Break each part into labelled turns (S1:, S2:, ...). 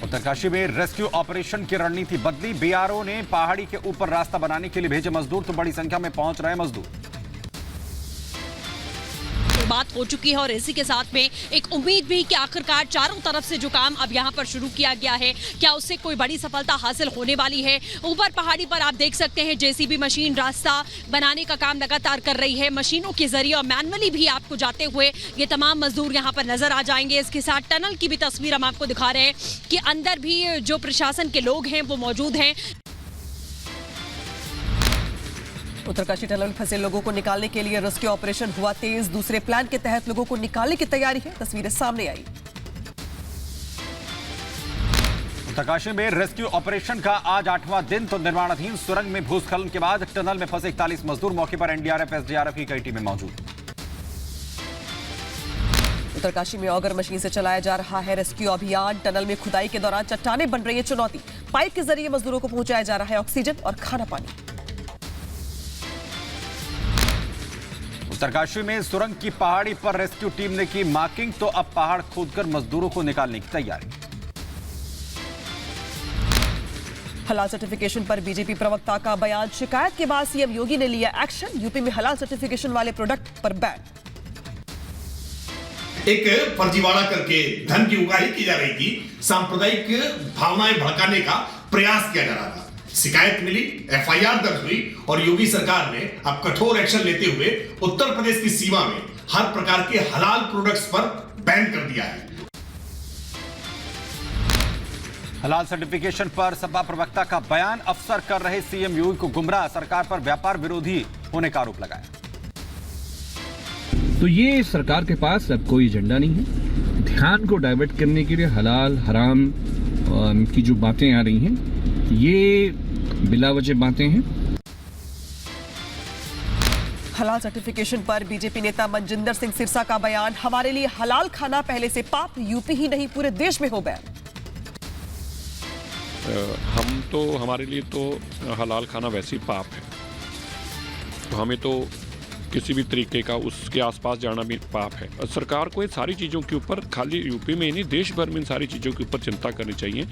S1: उत्तरकाशी में rescue operation की रणनीति बदली। बीआरओ ने पहाड़ी के ऊपर रास्ता बनाने के लिए भेजे मजदूर, तो बड़ी संख्या में पहुंच रहे मजदूर।
S2: बात हो चुकी है और इसी के साथ में एक उम्मीद भी कि आखिरकार चारों तरफ से जो काम अब यहाँ पर शुरू किया गया है, क्या उससे कोई बड़ी सफलता हासिल होने वाली है। ऊपर पहाड़ी पर आप देख सकते हैं जेसीबी मशीन रास्ता बनाने का काम लगातार कर रही है। मशीनों के जरिए और मैनुअली भी आपको जाते हुए ये तमाम मजदूर यहाँ पर नजर आ जाएंगे। इसके साथ टनल की भी तस्वीर हम आपको दिखा रहे हैं कि अंदर भी जो प्रशासन के लोग हैं वो मौजूद हैं।
S3: उत्तरकाशी टनल में फंसे लोगों को निकालने के लिए रेस्क्यू ऑपरेशन हुआ तेज। दूसरे प्लान के तहत लोगों को निकालने की तैयारी है। तस्वीरें सामने आई।
S1: उत्तरकाशी में रेस्क्यू ऑपरेशन का आज 8वां दिन, तो निर्माणाधीन सुरंग में भूस्खलन के बाद टनल में फंसे 41 मजदूर। मौके पर एनडीआरएफ एसडीआरएफ की कई टीमें मौजूद।
S3: उत्तरकाशी में ऑगर मशीन से चलाया जा रहा है रेस्क्यू अभियान। टनल में खुदाई के दौरान चट्टानें बन रही है चुनौती। पाइप के जरिए मजदूरों को पहुंचाया जा रहा है ऑक्सीजन और खाना पानी।
S1: उत्तरकाशी में सुरंग की पहाड़ी पर रेस्क्यू टीम ने की मार्किंग, तो अब पहाड़ खोदकर मजदूरों को निकालने की तैयारी।
S3: हलाल सर्टिफिकेशन पर बीजेपी प्रवक्ता का बयान। शिकायत के बाद सीएम योगी ने लिया एक्शन। यूपी में हलाल सर्टिफिकेशन वाले प्रोडक्ट पर बैन।
S4: एक फर्जीवाड़ा करके धन की उगाही की जा रही थी। सांप्रदायिक भावनाएं भड़काने का प्रयास किया जा रहा था। शिकायत मिली, एफआईआर दर्ज हुई और योगी सरकार ने अब कठोर एक्शन लेते हुए उत्तर प्रदेश की सीमा में हर प्रकार के हलाल प्रोडक्ट्स पर बैन कर दिया है।
S1: हलाल सर्टिफिकेशन पर सपा प्रवक्ता का बयान। अफसर कर रहे सीएम योगी को गुमराह, सरकार पर व्यापार विरोधी होने का आरोप लगाया।
S5: तो ये सरकार के पास अब कोई एजेंडा नहीं है। ध्यान को डाइवर्ट करने के लिए हलाल हराम की जो बातें आ रही हैं, ये बिला वजह बातें हैं।
S3: हलाल सर्टिफिकेशन पर बीजेपी नेता मनजिंदर सिंह सिरसा का बयान। हमारे लिए हलाल खाना पहले से पाप, यूपी ही नहीं पूरे देश में हो बैन।
S6: हमारे लिए तो हलाल खाना वैसे ही पाप है, तो हमें तो किसी भी तरीके का उसके आसपास जाना भी पाप है। सरकार को इन सारी चीज़ों के ऊपर, खाली यूपी में ही नहीं देश भर में इन सारी चीज़ों के ऊपर चिंता करनी चाहिए।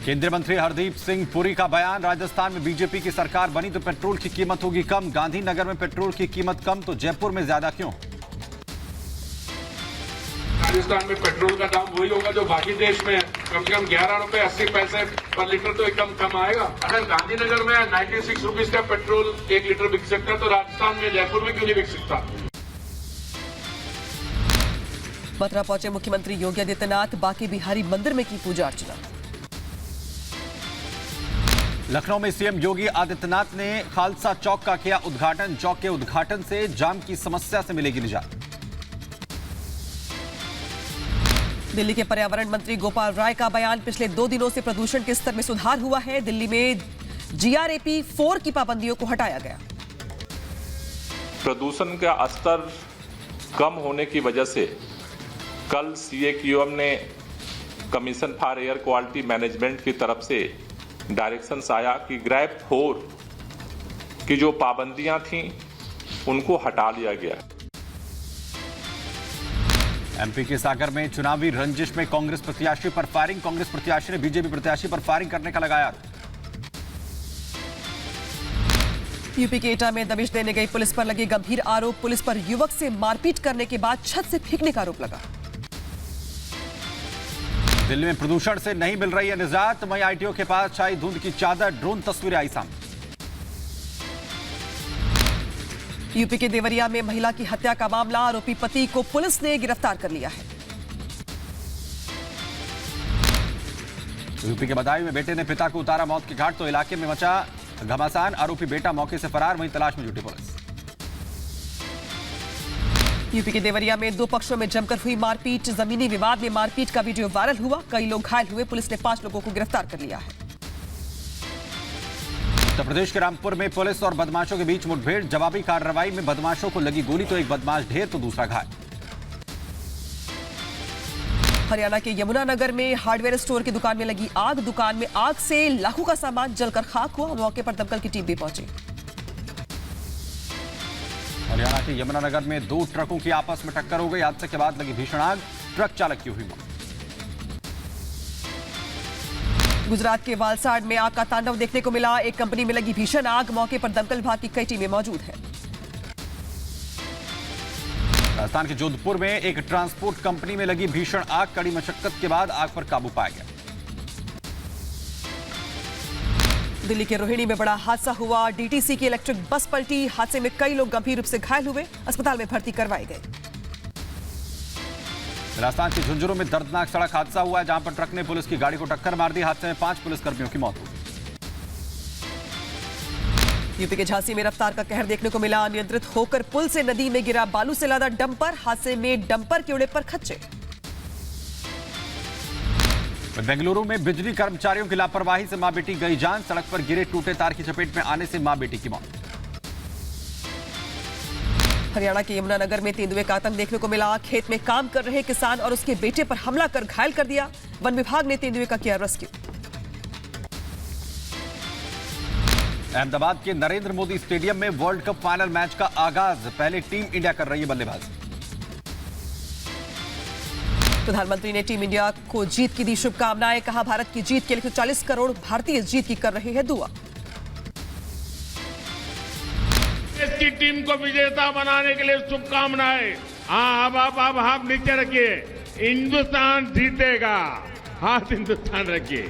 S1: केंद्रीय मंत्री हरदीप सिंह पुरी का बयान। राजस्थान में बीजेपी की सरकार बनी तो पेट्रोल की कीमत होगी कम। गांधीनगर में पेट्रोल की कीमत कम तो जयपुर में ज्यादा क्यों?
S7: राजस्थान में पेट्रोल का दाम वही होगा जो बाकी देश में है। कम से कम 11 रुपए 80 पैसे पर लीटर तो एकदम कम आएगा। अगर गांधीनगर में 96 रुपीज का पेट्रोल 1 लीटर बिक सकता है तो राजस्थान में जयपुर में क्यों नहीं बिक सकता?
S3: मथुरा पहुंचे मुख्यमंत्री योगी आदित्यनाथ। बांके बिहारी मंदिर में की पूजा अर्चना।
S1: लखनऊ में सीएम योगी आदित्यनाथ ने खालसा चौक का किया उद्घाटन। चौक के उद्घाटन से जाम की समस्या से मिलेगी निजात।
S3: दिल्ली के पर्यावरण मंत्री गोपाल राय का बयान। पिछले 2 दिनों से प्रदूषण के स्तर में सुधार हुआ है। दिल्ली में जीआरएपी 4 की पाबंदियों को हटाया गया।
S8: प्रदूषण का स्तर कम होने की वजह से कल सीएक्यूएम ने commission for air quality management की तरफ से डायरेक्शंस आया कि ग्रैप 4 की जो पाबंदियां थीं उनको हटा लिया गया।
S1: एमपी के सागर में चुनावी रंजिश में कांग्रेस प्रत्याशी पर फायरिंग। कांग्रेस प्रत्याशी ने बीजेपी प्रत्याशी पर फायरिंग करने का लगाया।
S3: यूपी के एटा में दबिश देने गई पुलिस पर लगे गंभीर आरोप। पुलिस पर युवक से मारपीट करने के बाद छत से फेंकने का आरोप लगा।
S1: दिल्ली में प्रदूषण से नहीं मिल रही है निजात। वहीं आईटीओ के पास छाई धुंध की चादर। ड्रोन तस्वीरें आई सामने।
S3: यूपी के देवरिया में महिला की हत्या का मामला। आरोपी पति को पुलिस ने गिरफ्तार कर लिया है।
S1: यूपी के बदायूं में बेटे ने पिता को उतारा मौत के घाट, तो इलाके में मचा घमासान। आरोपी बेटा मौके से फरार, वहीं तलाश में जुटी पुलिस।
S3: यूपी के देवरिया में 2 पक्षों में जमकर हुई मारपीट। जमीनी विवाद में मारपीट का वीडियो वायरल हुआ। कई लोग घायल हुए। पुलिस ने 5 लोगों को गिरफ्तार कर लिया है।
S1: उत्तर प्रदेश के रामपुर में पुलिस और बदमाशों के बीच मुठभेड़। जवाबी कार्रवाई में बदमाशों को लगी गोली, तो एक बदमाश ढेर तो दूसरा घायल।
S3: हरियाणा के यमुनानगर में हार्डवेयर स्टोर की दुकान में लगी आग। दुकान में आग से लाखों का सामान जलकर खाक हुआ। मौके पर दमकल की टीम भी पहुंची।
S1: हरियाणा के यमुनानगर में 2 ट्रकों की आपस में टक्कर हो गई। हादसे के बाद लगी भीषण आग। ट्रक चालक की हुई मौत।
S3: गुजरात के वालसाड में आग का तांडव देखने को मिला। एक कंपनी में लगी भीषण आग, मौके पर दमकल विभाग की कई टीमें मौजूद हैं।
S1: राजस्थान के जोधपुर में एक ट्रांसपोर्ट कंपनी में लगी भीषण आग, कड़ी मशक्कत के बाद आग पर काबू पाया गया।
S3: दिल्ली के रोहिणी में बड़ा हादसा हुआ। डीटीसी की इलेक्ट्रिक बस पलटी। हादसे में कई लोग गंभीर रूप से घायल हुए, अस्पताल में भर्ती करवाए गए।
S1: राजस्थान के झुंझुनू में दर्दनाक सड़क हादसा हुआ है, जहां पर ट्रक ने पुलिस की गाड़ी को टक्कर मार दी। हादसे में 5 पुलिसकर्मियों की मौत हुई।
S3: यूपी के झांसी में रफ्तार का कहर देखने को मिला। नियंत्रित होकर पुल से नदी में गिरा बालू से लादा डंपर। हादसे में डंपर के उड़े पर खच्चे।
S1: बेंगलुरु में बिजली कर्मचारियों की लापरवाही से मां बेटी गई जान। सड़क पर गिरे टूटे तार की चपेट में आने से मां बेटी की मौत।
S3: हरियाणा के यमुनानगर में तेंदुए का आतंक देखने को मिला। खेत में काम कर रहे किसान और उसके बेटे पर हमला कर घायल कर दिया। वन विभाग ने तेंदुए का किया रेस्क्यू।
S1: अहमदाबाद के नरेंद्र मोदी स्टेडियम में वर्ल्ड कप फाइनल मैच का आगाज। पहले टीम इंडिया कर रही है बल्लेबाजी।
S3: प्रधानमंत्री ने टीम इंडिया को जीत की दी शुभकामनाएं। कहा, भारत की जीत के लिए 140 करोड़ भारतीय जीत की कर रहे हैं दुआ।
S7: देश की टीम को विजेता बनाने के लिए शुभकामनाएं। अब आप नीचे रखिए। हिंदुस्तान जीतेगा। हाथ हिंदुस्तान रखिए।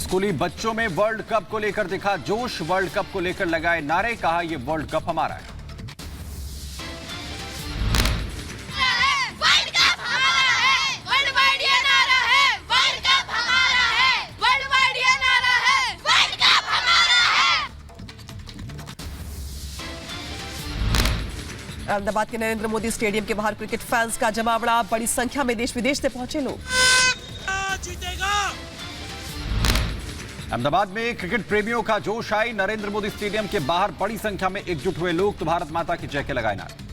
S1: स्कूली बच्चों में वर्ल्ड कप को लेकर दिखा जोश। वर्ल्ड कप को लेकर लगाए नारे। कहा, यह वर्ल्ड कप हमारा है।
S3: अहमदाबाद के नरेंद्र मोदी स्टेडियम के बाहर क्रिकेट फैंस का जमावड़ा। बड़ी संख्या में देश विदेश से पहुंचे लोग।
S1: अहमदाबाद में क्रिकेट प्रेमियों का जोश आई। नरेंद्र मोदी स्टेडियम के बाहर बड़ी संख्या में एकजुट हुए लोग तो भारत माता की जय के लगाए नारे।